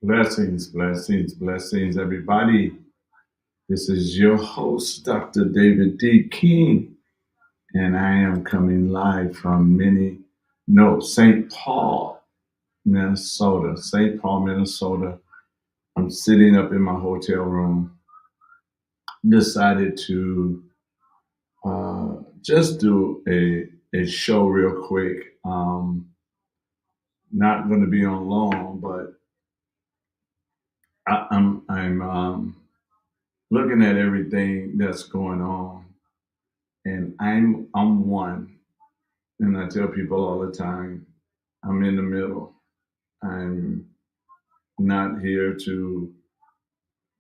Blessings, blessings, blessings, everybody. This is your host, Dr. David D. King, and I am coming live from St. Paul, Minnesota. St. Paul, Minnesota. I'm sitting up in my hotel room. Decided to just do a show real quick. Not going to be on long, but I'm looking at everything that's going on, and I'm one, and I tell people all the time, I'm in the middle. I'm not here to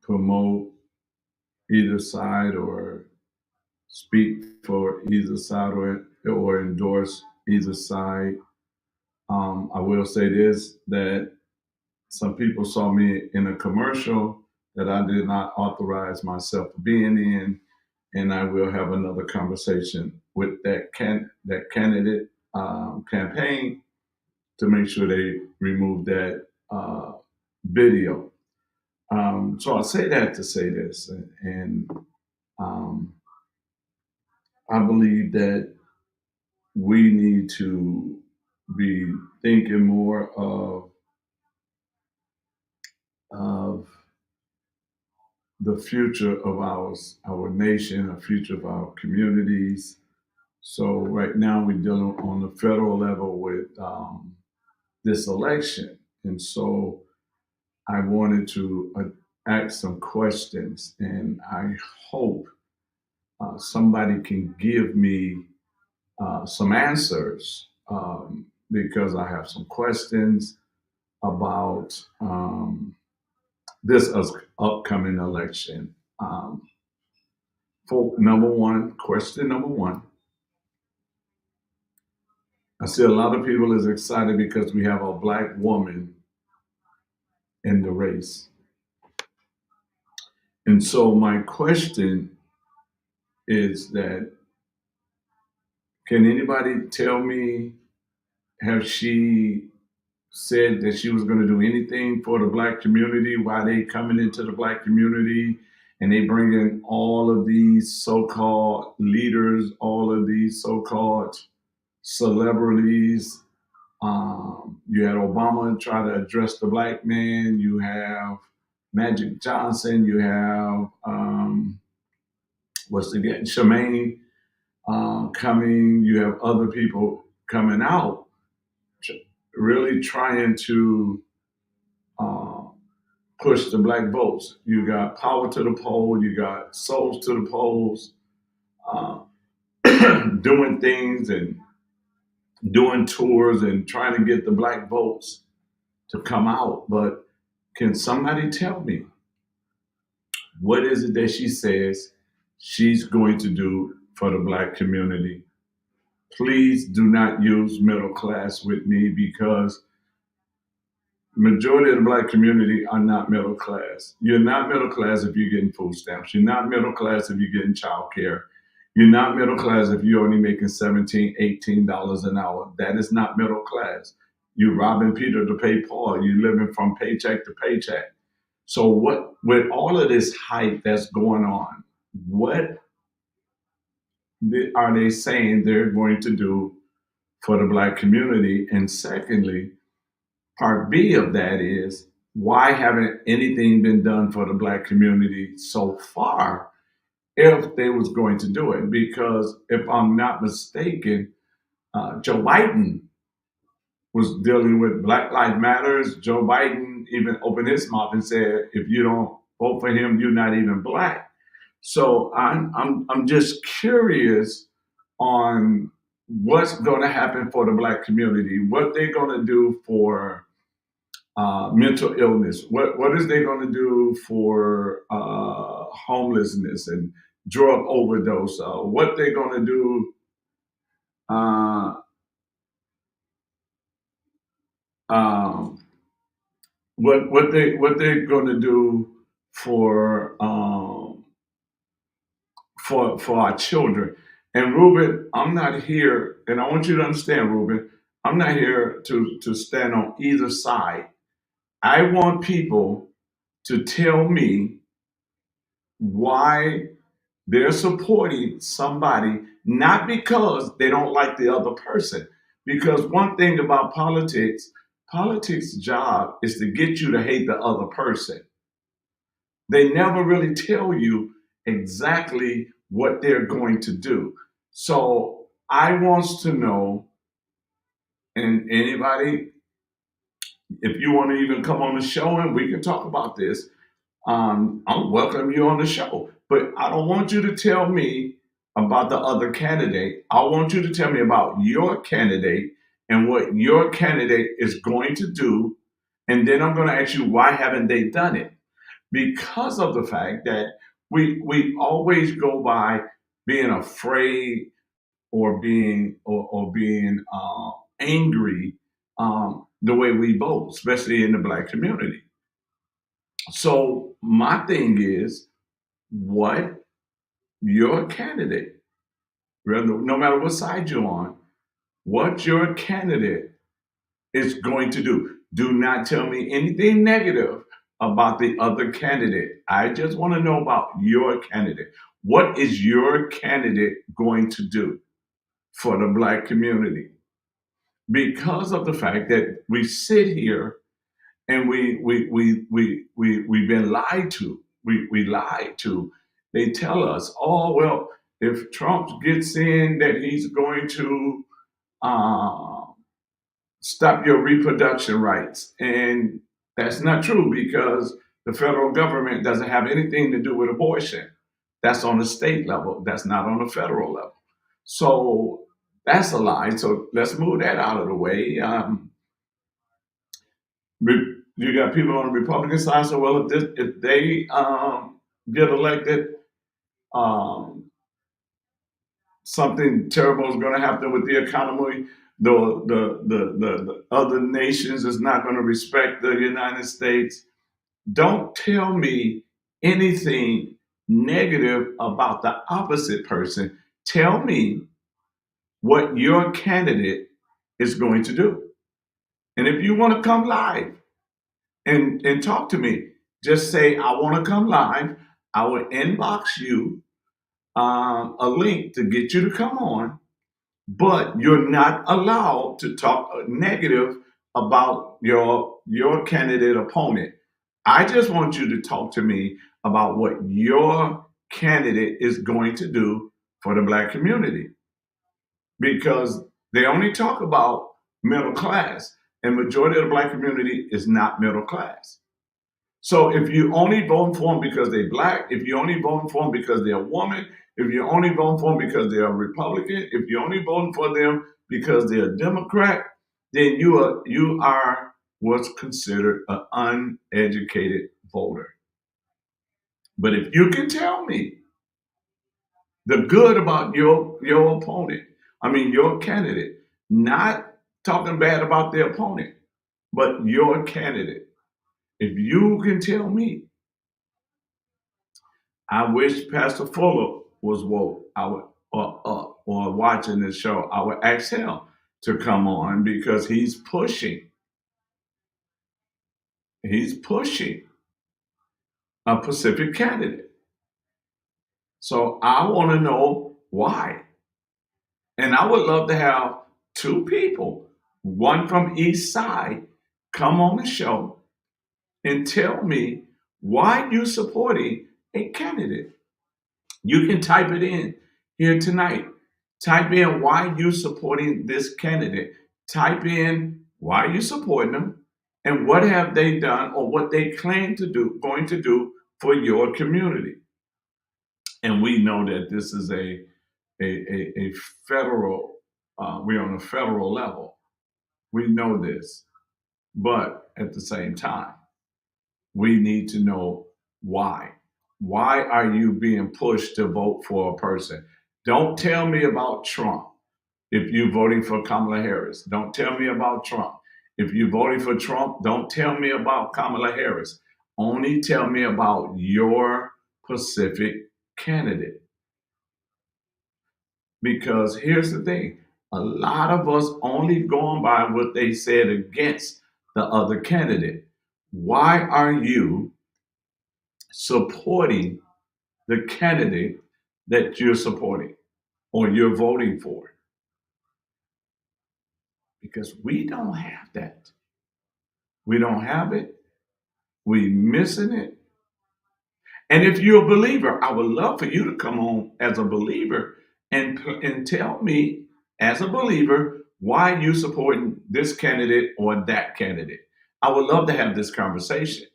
promote either side or speak for either side or endorse either side. I will say this, that some people saw me in a commercial that I did not authorize myself being in, and I will have another conversation with that candidate campaign to make sure they remove that video. So I say that to say this, and um, I believe that we need to be thinking more of the future of our nation, the future of our communities. So right now we're dealing on the federal level with this election, and so I wanted to ask some questions, and I hope somebody can give me some answers because I have some questions about this upcoming election. For question number one, I see a lot of people is excited because we have a black woman in the race. And so my question is that, can anybody tell me, have she said that she was going to do anything for the black community? Why they coming into the black community and they bringing all of these so-called leaders, all of these so-called celebrities? You had Obama try to address the black man. You have Magic Johnson. You have Shemaine coming. You have other people coming out, really trying to uh, push the black votes. You got Power to the Poll. You got Souls to the Polls, uh, doing things and doing tours and trying to get the black votes to come out. But can somebody tell me, what is it that she says she's going to do for the black community? Please do not use middle class with me, because majority of the black community are not middle class. You're not middle class if you're getting food stamps. You're not middle class if you're getting child care. You're not middle class if you're only making $17, $18 an hour. That is not middle class. You're robbing Peter to pay Paul. You're living from paycheck to paycheck. So what, with all of this hype that's going on, what are they saying they're going to do for the black community? And secondly, part B of that is, why haven't anything been done for the black community so far if they was going to do it? Because if I'm not mistaken, Joe Biden was dealing with Black Lives Matters. Joe Biden even opened his mouth and said, if you don't vote for him, you're not even black. So I'm just curious on what's going to happen for the black community, what they're going to do for mental illness, what is they going to do for homelessness and drug overdose, what they're going to do, uh, um, what they're going to do for for our children. And Ruben, I'm not here, and I want you to understand, Ruben, I'm not here to stand on either side. I want people to tell me why they're supporting somebody, not because they don't like the other person. Because one thing about politics' job is to get you to hate the other person. They never really tell you exactly what they're going to do. So I wants to know, and anybody, if you want to even come on the show and we can talk about this, I'll welcome you on the show. But I don't want you to tell me about the other candidate. I want you to tell me about your candidate and what your candidate is going to do. And then I'm going to ask you, why haven't they done it? Because of the fact that we always go by being afraid or being angry the way we vote, especially in the black community. So my thing is, what your candidate, no matter what side you're on, what your candidate is going to do. Do not tell me anything negative about the other candidate. I just want to know about your candidate. What is your candidate going to do for the black community? Because of the fact that we sit here and we've been lied to. We lied to. They tell us, oh well, if Trump gets in, that he's going to uh, stop your reproduction rights, and that's not true because the federal government doesn't have anything to do with abortion. That's on the state level. That's not on the federal level. So that's a lie. So let's move that out of the way. You got people on the Republican side. So well, if they get elected, um, something terrible is going to happen with the economy. The other nations is not going to respect the United States. Don't tell me anything negative about the opposite person. Tell me what your candidate is going to do. And if you want to come live and talk to me, just say, I want to come live. I will inbox you a link to get you to come on, but you're not allowed to talk negative about your candidate opponent. I just want you to talk to me about what your candidate is going to do for the black community, because they only talk about middle class, and majority of the black community is not middle class. So if you only vote for them because they're black, if you only vote for them because they're a woman, if you only vote for them because they're a Republican, if you only vote for them because they're a Democrat, then you are what's considered an uneducated voter. But if you can tell me the good about your opponent, I mean your candidate, not talking bad about their opponent, but your candidate, if you can tell me, I wish Pastor Fuller was woke. I would or watching this show. I would ask him to come on because he's pushing. He's pushing a Pacific candidate. So I want to know why. And I would love to have two people, one from each side, come on the show and tell me why you're supporting a candidate. You can type it in here tonight. Type in why you're supporting this candidate. Type in why you're supporting them and what have they done or what they claim to do, going to do for your community. And we know that this is a federal, we're on a federal level. We know this. But at the same time, we need to know why. Why are you being pushed to vote for a person? Don't tell me about Trump if you're voting for Kamala Harris. Don't tell me about Trump. If you're voting for Trump, don't tell me about Kamala Harris. Only tell me about your Pacific candidate. Because here's the thing, a lot of us only going by what they said against the other candidate. Why are you supporting the candidate that you're supporting or you're voting for? Because we don't have that. We don't have it. We missing it. And if you're a believer, I would love for you to come on as a believer and tell me as a believer why you supporting this candidate or that candidate. I would love to have this conversation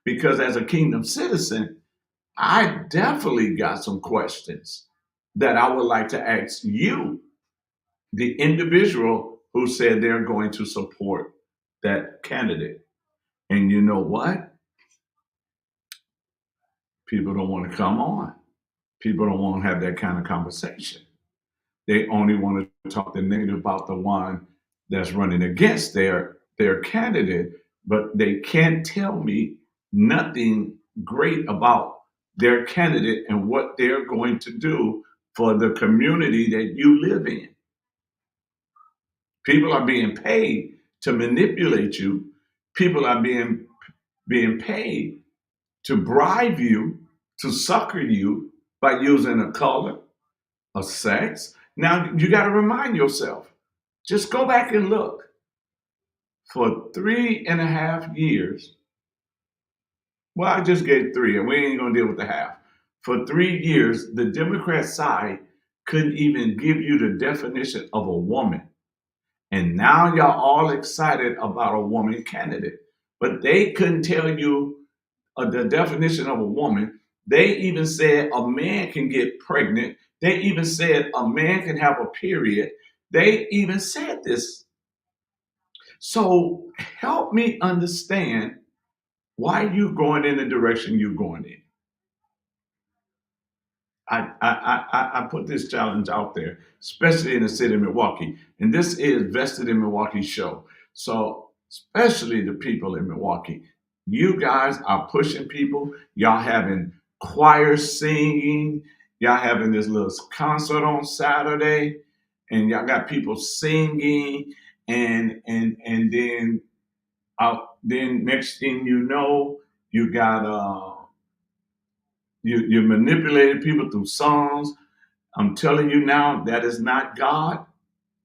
because as a kingdom citizen, I definitely got some questions that I would like to ask you, the individual who said they're going to support that candidate. And you know what? People don't want to come on. People don't want to have that kind of conversation. They only want to talk the negative about the one that's running against their candidate, but they can't tell me nothing great about their candidate and what they're going to do for the community that you live in. People are being paid to manipulate you. People are being paid to bribe you, to sucker you by using a color, a sex. Now you got to remind yourself, just go back and look. For 3.5 years, well, I just gave three, and we ain't gonna deal with the half. For 3 years, the Democrat side couldn't even give you the definition of a woman. And now y'all all excited about a woman candidate. But they couldn't tell you the definition of a woman. They even said a man can get pregnant. They even said a man can have a period. They even said this. So help me understand why you going in the direction you're going in. I put this challenge out there, especially in the city of Milwaukee. And this is Vested in Milwaukee show. So, especially the people in Milwaukee, you guys are pushing people. Y'all having choirs singing. Y'all having this little concert on Saturday, and y'all got people singing, and then next thing you know, you got you manipulated people through songs. I'm telling you now, that is not God.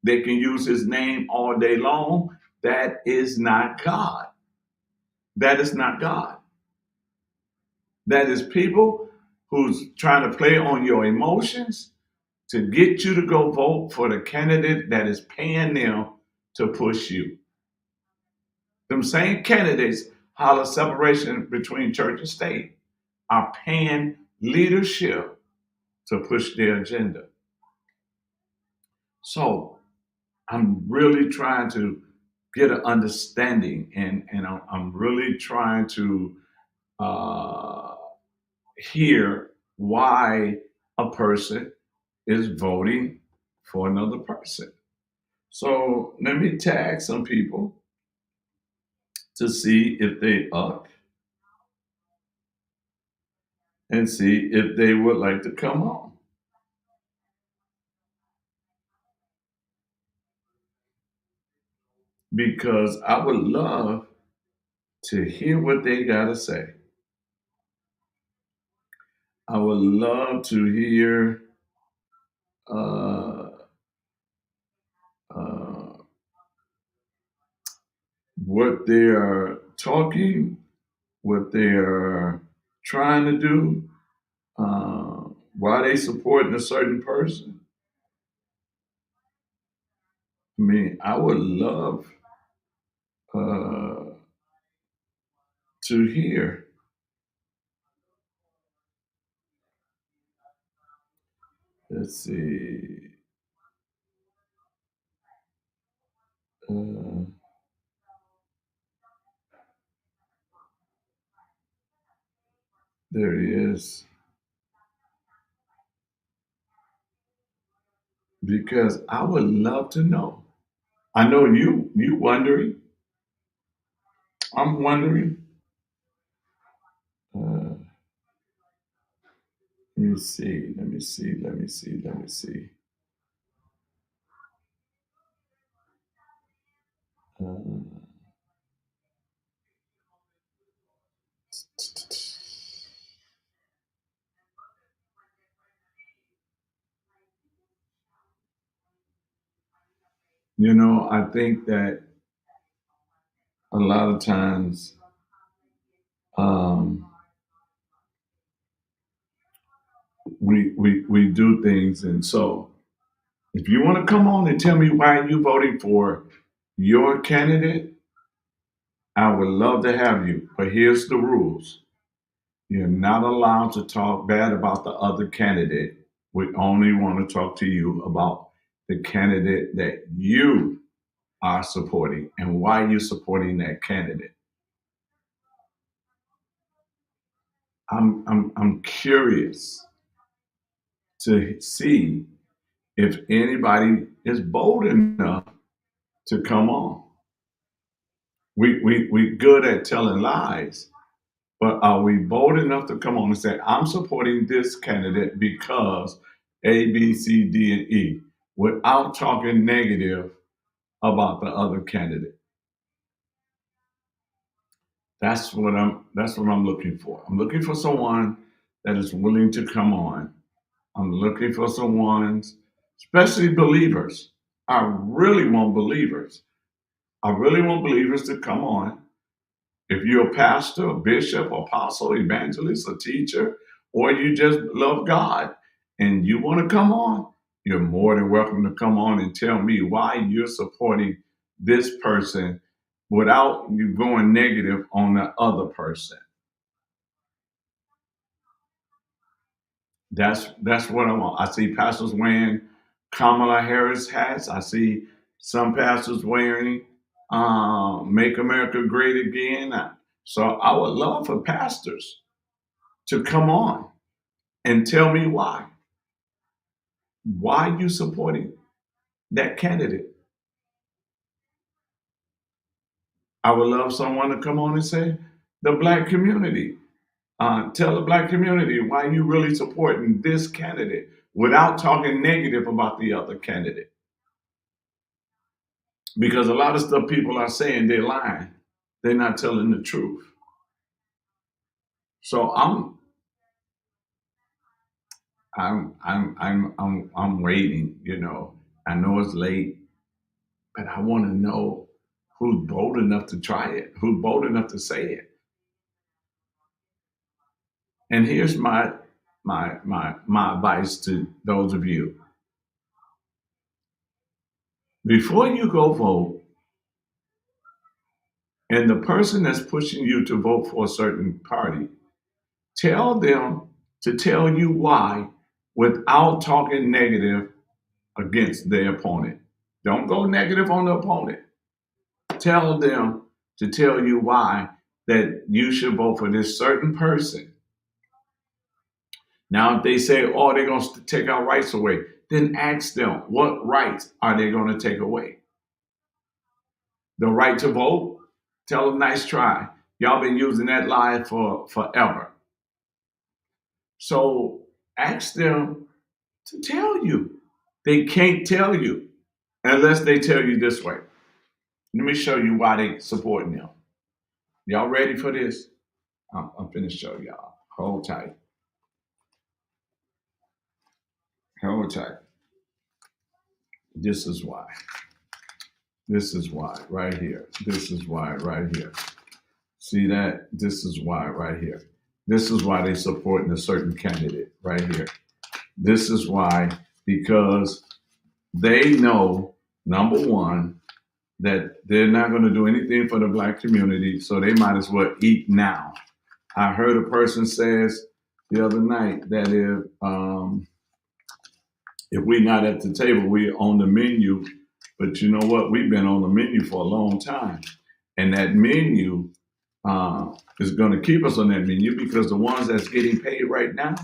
They can use his name all day long. That is not God. That is not God. That is people who's trying to play on your emotions to get you to go vote for the candidate that is paying them to push you. Them same candidates holler separation between church and state are paying leadership to push their agenda. So I'm really trying to get an understanding, and I'm really trying to uh, hear why a person is voting for another person. So let me tag some people to see if they up and see if they would like to come on because I would love to hear what they got to say. I would love to hear uh, uh, what they are talking, what they are trying to do, why they supporting a certain person. I mean, I would love uh, to hear. Let's see. Uh, there he is. Because I would love to know. I know you wondering. I'm wondering. Uh, let me see. Let me see. Let me see. Let me see. Uh, I think that a lot of times um, we do things, and so if you want to come on and tell me why you voting for your candidate, I would love to have you. But here's the rules: you're not allowed to talk bad about the other candidate. We only want to talk to you about the candidate that you are supporting and why you're supporting that candidate. I'm curious to see if anybody is bold enough to come on. We good at telling lies, but are we bold enough to come on and say, I'm supporting this candidate because A, B, C, D, and E, without talking negative about the other candidate? That's what I'm looking for. I'm looking for someone that is willing to come on. I'm looking for someone, especially believers. I really want believers. I really want believers to come on. If you're a pastor, a bishop, apostle, evangelist, a teacher, or you just love God and you want to come on, you're more than welcome to come on and tell me why you're supporting this person without you going negative on the other person. That's what I want. I see pastors wearing Kamala Harris hats. I see some pastors wearing "Make America Great Again." So I would love for pastors to come on and tell me why. Why you supporting that candidate? I would love someone to come on and say the black community. Tell the black community why you really supporting this candidate without talking negative about the other candidate. Because a lot of stuff people are saying, they're lying. They're not telling the truth. So I'm waiting. I know it's late, but I want to know who's bold enough to try it, who's bold enough to say it. And here's my advice to those of you: before you go vote, and the person that's pushing you to vote for a certain party, tell them to tell you why without talking negative against their opponent. Don't go negative on the opponent. Tell them to tell you why that you should vote for this certain person. Now, if they say, oh, they're going to take our rights away, then ask them, what rights are they going to take away? The right to vote? Tell them, nice try. Y'all been using that lie for forever. So ask them to tell you. They can't tell you unless they tell you this way. Let me show you why they supporting them. Y'all ready for this? I'm finna show y'all. Hold tight. Hold tight. This is why. This is why right here. This is why right here. See that? This is why right here. This is why they supporting a certain candidate right here. This is why, because they know, number one, that they're not going to do anything for the black community, so they might as well eat now. I heard a person says the other night that if we're not at the table, we're on the menu. But you know what? We've been on the menu for a long time, and that menu is going to keep us on that menu because the ones that's getting paid right now,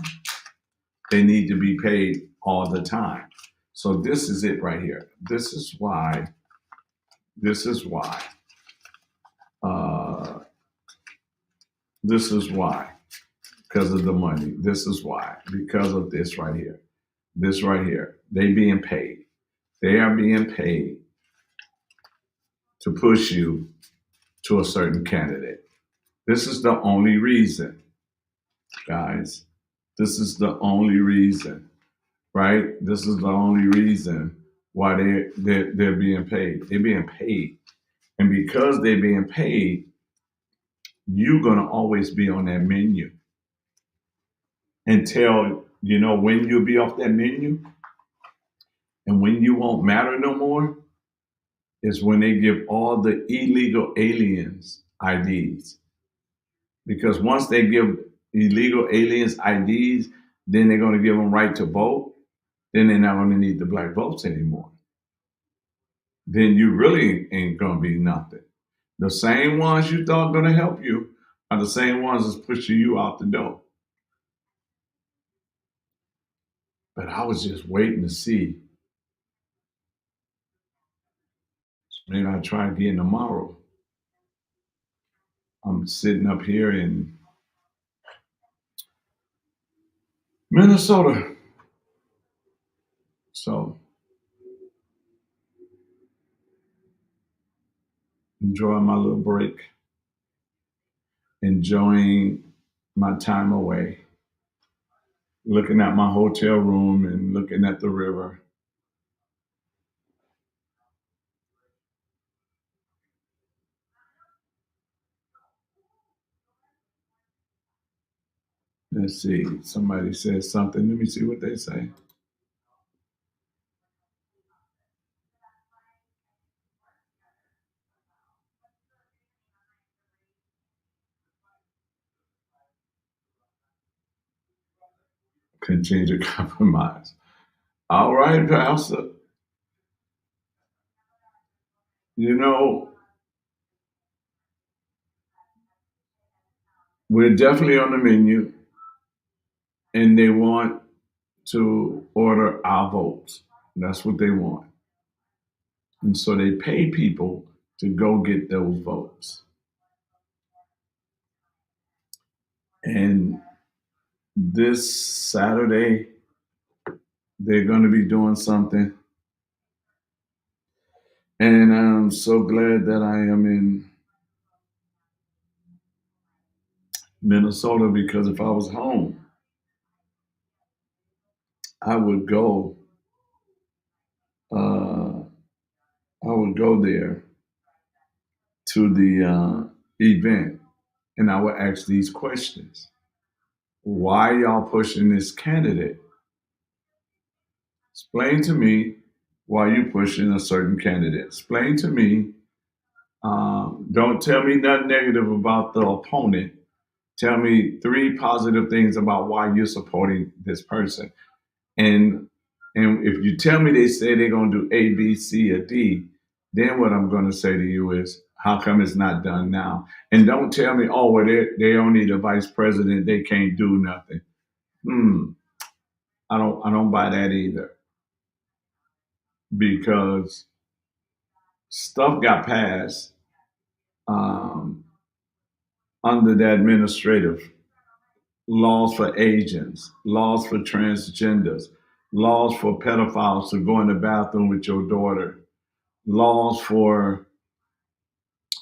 they need to be paid all the time. So this is it right here. This is why. This is why. Uh, this is why. Because of the money. This is why. Because of this right here. This right here. They being paid. They are being paid to push you to a certain candidate. This is the only reason, guys. This is the only reason, right? This is the only reason while they're being paid. They're being paid. And because they're being paid, you're gonna always be on that menu until when you'll be off that menu and when you won't matter no more is when they give all the illegal aliens IDs. Because once they give illegal aliens IDs, then they're going to give them right to vote. Then they're not going to need the black votes anymore. Then you really ain't going to be nothing. The same ones you thought going to help you are the same ones that's pushing you out the door. But I was just waiting to see. Maybe I'll try again tomorrow. I'm sitting up here in Minnesota. So enjoying my little break, enjoying my time away, looking at my hotel room and looking at the river. Let's see. Somebody says something. Let me see what they say. Continue to compromise. All right, Pastor. You know, we're definitely on the menu, and they want to order our votes. That's what they want. And so they pay people to go get those votes. And this Saturday, they're going to be doing something. And I'm so glad that I am in Minnesota because if I was home, I would go. Uh, I would go there to the event, and I would ask these questions: why y'all pushing this candidate? Explain to me why you pushing a certain candidate. Explain to me. Don't tell me nothing negative about the opponent. Tell me three positive things about why you're supporting this person. And if you tell me they say they're gonna do A, B, C, or D, then what I'm gonna say to you is, how come it's not done now? And don't tell me, oh, well, they don't need a vice president, they can't do nothing. I don't buy that either. Because stuff got passed under the administrative laws for agents, laws for transgenders, laws for pedophiles to go in the bathroom with your daughter, laws for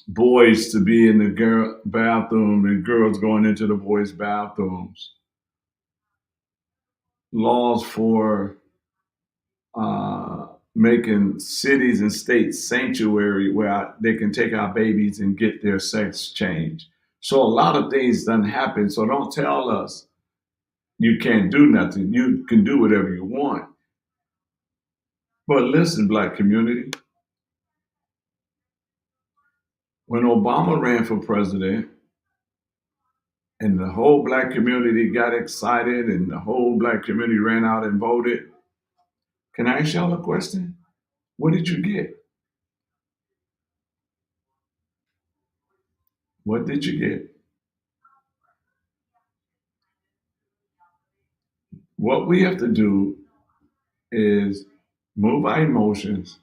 boys to be in the girl bathroom and girls going into the boys' bathrooms, laws for making cities and states sanctuary where they can take our babies and get their sex changed. So a lot of things done happen. So don't tell us you can't do nothing. You can do whatever you want. But listen, Black community, when Obama ran for president and the whole Black community got excited and the whole Black community ran out and voted, can I ask y'all a question? What did you get? What did you get? What we have to do is move our emotions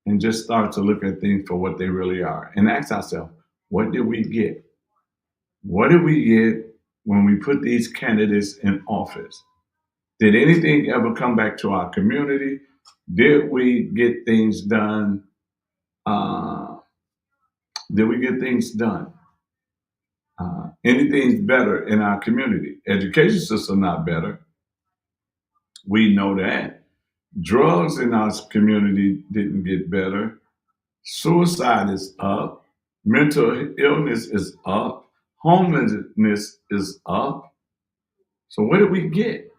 and just start to look at things for what they really are and ask ourselves, what did we get? What did we get when we put these candidates in office? Did anything ever come back to our community? Did we get things done? Uh, did we get things done? Anything's better in our community? Education system not better. We know that. Drugs in our community didn't get better. Suicide is up. Mental illness is up. Homelessness is up. So what do we get?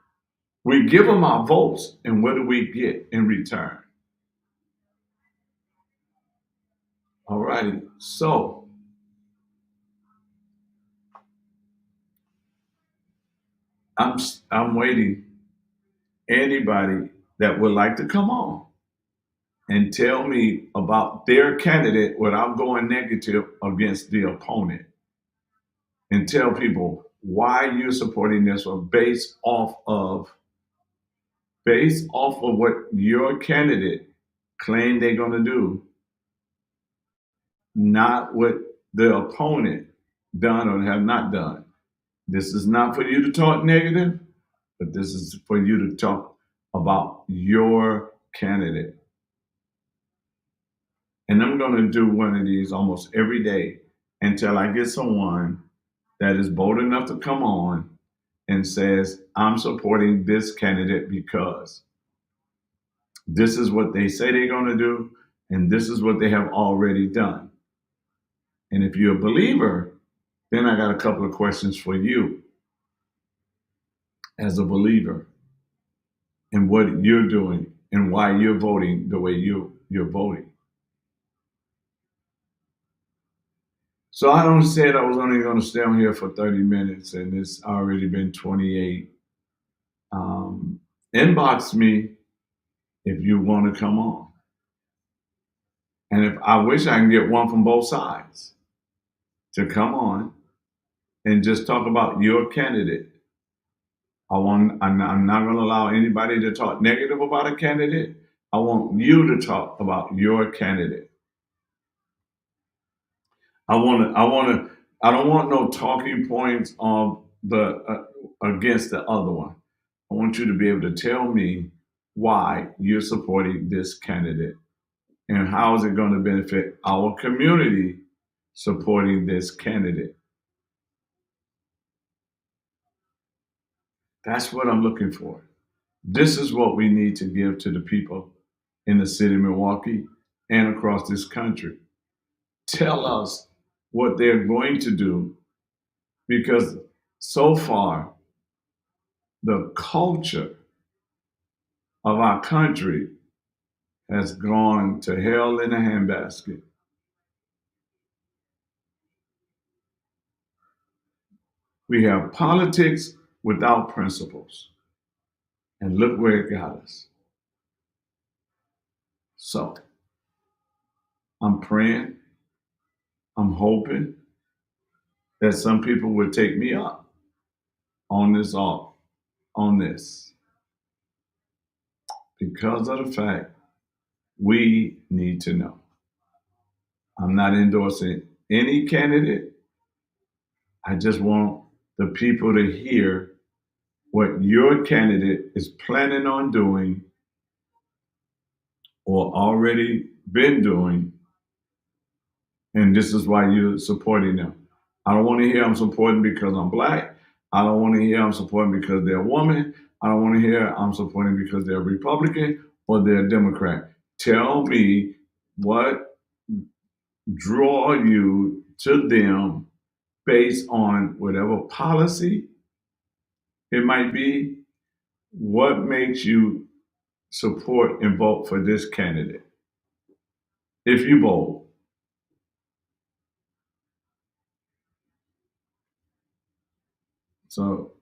We give them our votes, and what do we get in return? All righty. So I'm I'm waiting. Anybody that would like to come on and tell me about their candidate without going negative against the opponent, and tell people why you're supporting this one based off of what your candidate claimed they're going to do, not what the opponent done or have not done. This is not for you to talk negative, but this is for you to talk about your candidate. And I'm going to do one of these almost every day until I get someone that is bold enough to come on and says, I'm supporting this candidate because this is what they say they're going to do, and this is what they have already done. And if you're a believer, then I got a couple of questions for you as a believer and what you're doing and why you're voting the way you're voting. So I don't said I was only going to stay on here for 30 minutes, and it's already been 28. Inbox me if you want to come on. And if I wish I can get one from both sides to come on and just talk about your candidate. I'm not going to allow anybody to talk negative about a candidate. I want you to talk about your candidate. I don't want no talking points on against the other one. I want you to be able to tell me why you're supporting this candidate and how is it going to benefit our community supporting this candidate. That's what I'm looking for. This is what we need to give to the people in the city of Milwaukee and across this country. Tell us what they're going to do, because so far the culture of our country has gone to hell in a handbasket. We have politics without principles, and look where it got us. So I'm praying, I'm hoping that some people would take me up on this because of the fact we need to know. I'm not endorsing any candidate. I just want the people to hear what your candidate is planning on doing or already been doing, and this is why you're supporting them. I don't want to hear I'm supporting because I'm black. I don't want to hear I'm supporting because they're a woman. I don't want to hear I'm supporting because they're Republican or they're Democrat. Tell me what draw you to them based on whatever policy it might be. What makes you support and vote for this candidate if you bold? So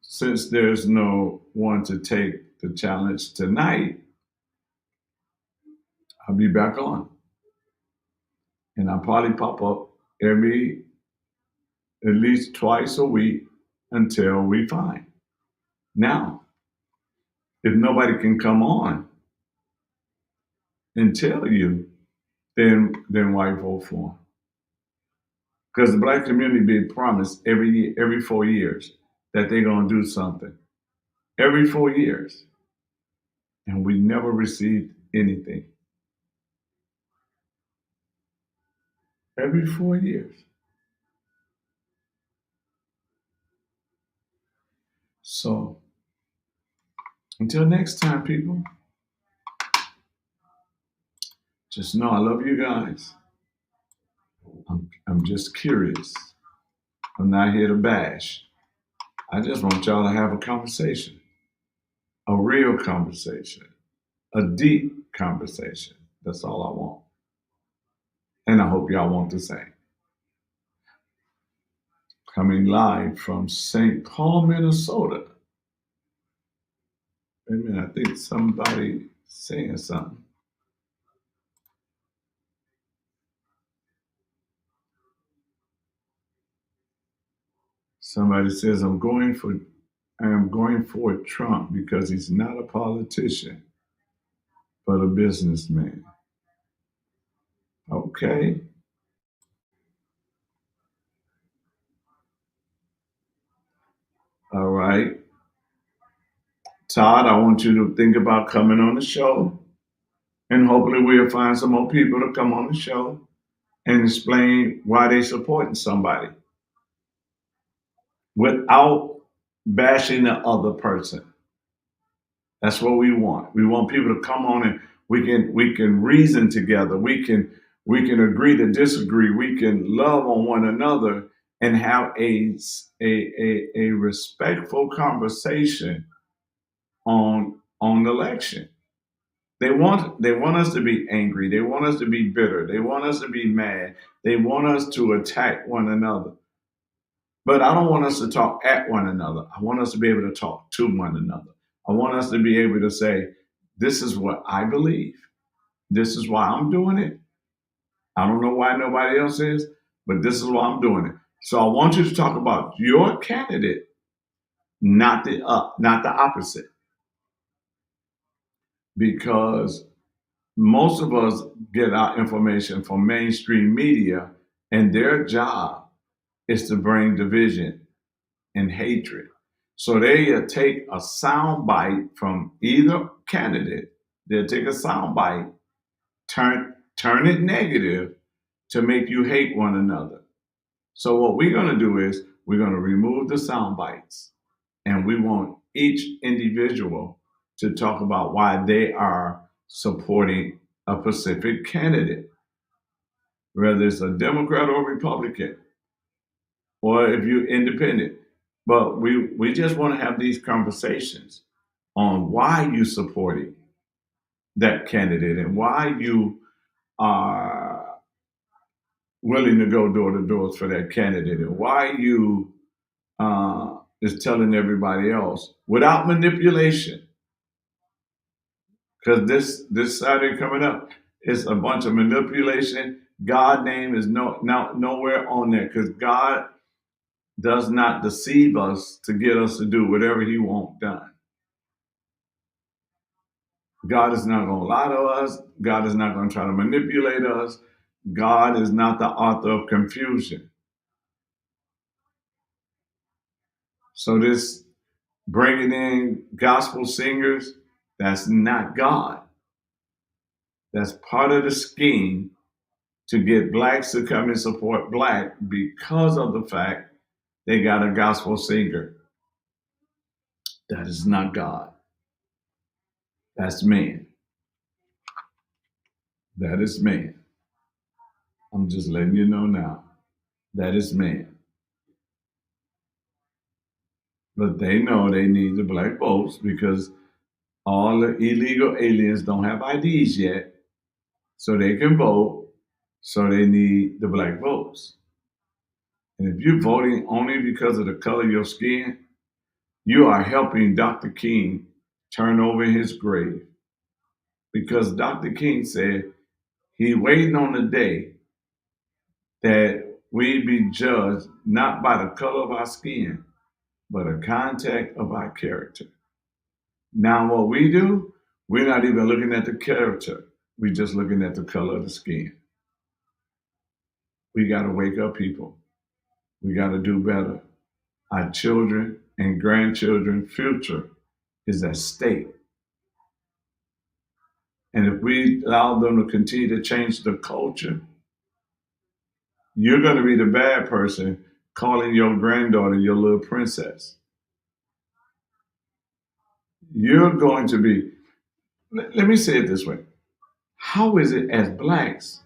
since there's no one to take the challenge tonight, I'll be back on. And I'll probably pop up at least twice a week until we find. Now, if nobody can come on and tell you, then why vote for them? Because the black community being promised every 4 years that they're gonna do something. Every 4 years. And we never received anything. Every 4 years. So until next time, people, Just know I love you guys. I'm just curious. I'm not here to bash. I just want y'all to have a conversation, a real conversation, a deep conversation. That's all I want. And I hope y'all want the same. Coming live from St. Paul, Minnesota. Wait a minute, I think somebody saying something. Somebody says, I am going for Trump because he's not a politician, but a businessman. Okay. All right. Todd, I want you to think about coming on the show. And hopefully we'll find some more people to come on the show and explain why they're supporting somebody without bashing the other person. That's what we want. We want people to come on and we can reason together. We can agree to disagree. We can love on one another and have a respectful conversation on election. They want us to be angry. They want us to be bitter. They want us to be mad. They want us to attack one another. But I don't want us to talk at one another. I want us to be able to talk to one another. I want us to be able to say, this is what I believe. This is why I'm doing it. I don't know why nobody else is, but this is why I'm doing it. So I want you to talk about your candidate, not the opposite. Because most of us get our information from mainstream media, and their job is to bring division and hatred. So they take a sound bite from either candidate. They'll take a sound bite, turn it negative to make you hate one another. So what we're going to do is we're going to remove the sound bites, and we want each individual to talk about why they are supporting a specific candidate, whether it's a Democrat or Republican, or if you're independent. But we just want to have these conversations on why you supporting that candidate and why you are willing to go door to doors for that candidate and why you is telling everybody else without manipulation. Because this Saturday coming up is a bunch of manipulation. God name is nowhere on there because God does not deceive us to get us to do whatever he wants done. God is not going to lie to us. God is not going to try to manipulate us. God is not the author of confusion. So this bringing in gospel singers, that's not God. That's part of the scheme to get blacks to come and support black because of the fact they got a gospel singer. That is not God. That's man. That is man. I'm just letting you know now. That is man. But they know they need the black votes because all the illegal aliens don't have IDs yet, so they can vote. So they need the black votes. And if you're voting only because of the color of your skin, you are helping Dr. King turn over his grave. Because Dr. King said he waiting on the day that we be judged not by the color of our skin, but a contact of our character. Now what we do, we're not even looking at the character. We're just looking at the color of the skin. We got to wake up, people. We got to do better. Our children and grandchildren's future is at stake. And if we allow them to continue to change the culture, you're going to be the bad person calling your granddaughter your little princess. You're going to be, let me say it this way. How is it as blacks,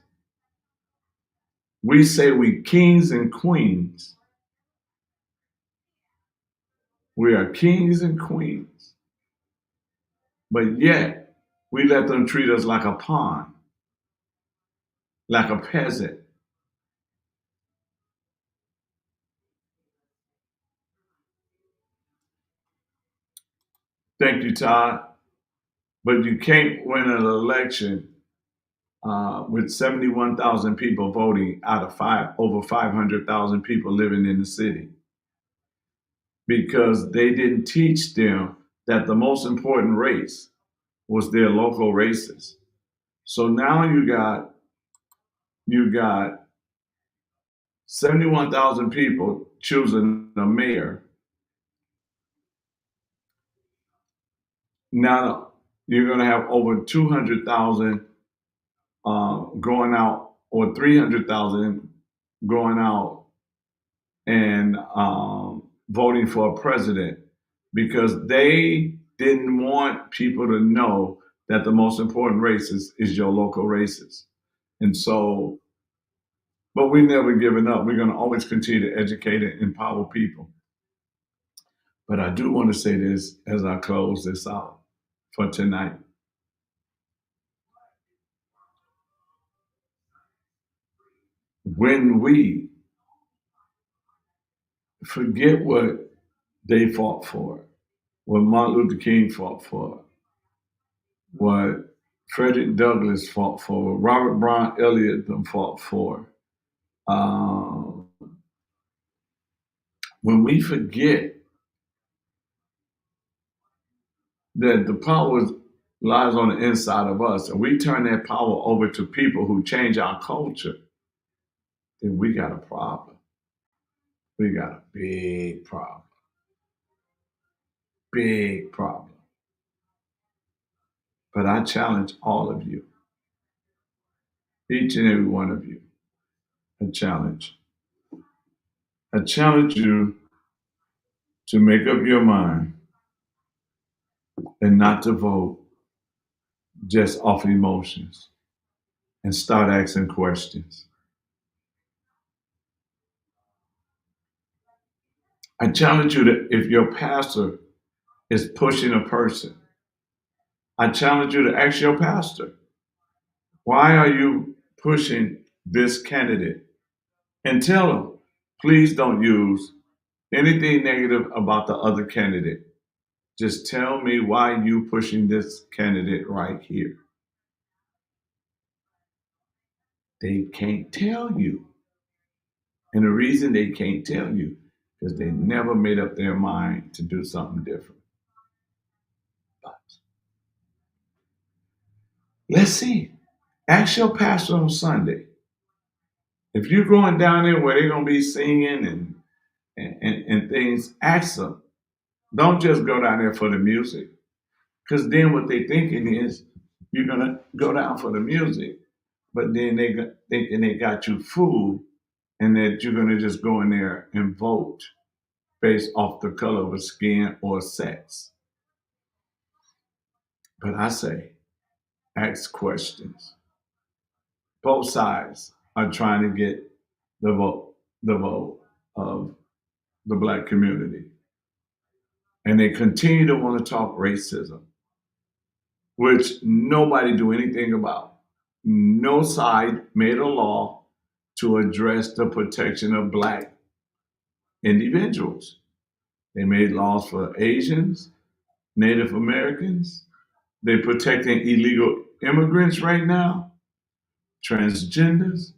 we say we kings and queens? We are kings and queens, but yet we let them treat us like a pawn, like a peasant. Thank you, Todd. But you can't win an election with 71,000 people voting out of over 500,000 people living in the city, because they didn't teach them that the most important race was their local races. So now you got 71,000 people choosing a mayor. Now you're going to have over 200,000 going out, or 300,000 going out and voting for a president, because they didn't want people to know that the most important races is your local races. And so, but we never giving up. We're going to always continue to educate and empower people. But I do want to say this as I close this out for tonight. When we forget what they fought for, what Martin Luther King fought for, what Frederick Douglass fought for, Robert Brown Elliott them fought for. Um, when we forget that the power lies on the inside of us, and we turn that power over to people who change our culture, then we got a problem. We got a big problem. But I challenge all of you, each and every one of you, a challenge. I challenge you to make up your mind and not to vote just off emotions, and start asking questions. I challenge you that if your pastor is pushing a person, I challenge you to ask your pastor, why are you pushing this candidate? And tell them, please don't use anything negative about the other candidate. Just tell me why you pushing this candidate right here. They can't tell you. And the reason they can't tell you is they never made up their mind to do something different. But let's see. Ask your pastor on Sunday. If you're going down there where they're going to be singing and things, ask them. Don't just go down there for the music. Because then what they're thinking is you're going to go down for the music, but then thinking they got you fooled, and that you're going to just go in there and vote based off the color of a skin or sex. But I say, ask questions. Both sides are trying to get the vote of the black community. And they continue to want to talk racism, which nobody do anything about. No side made a law to address the protection of black individuals. They made laws for Asians, Native Americans. They're protecting illegal immigrants right now, transgenders.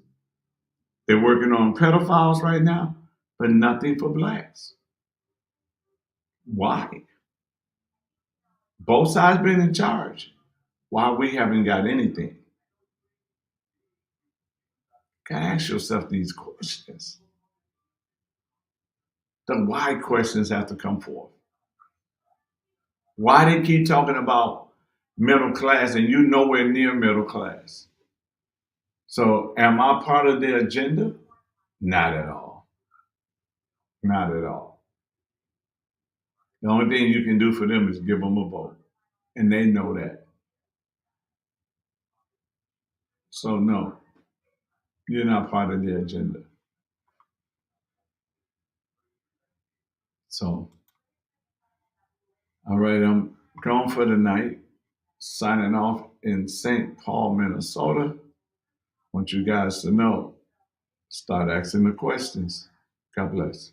They're working on pedophiles right now, but nothing for blacks. Why? Both sides been in charge. Why we haven't got anything? Gotta ask yourself these questions. The why questions have to come forth. Why they keep talking about middle class and you nowhere near middle class? So am I part of their agenda? Not at all. Not at all. The only thing you can do for them is give them a vote. And they know that. So no, you're not part of the agenda. So, all right, I'm gone for the night. Signing off in St. Paul, Minnesota. Want you guys to know, start asking the questions. God bless.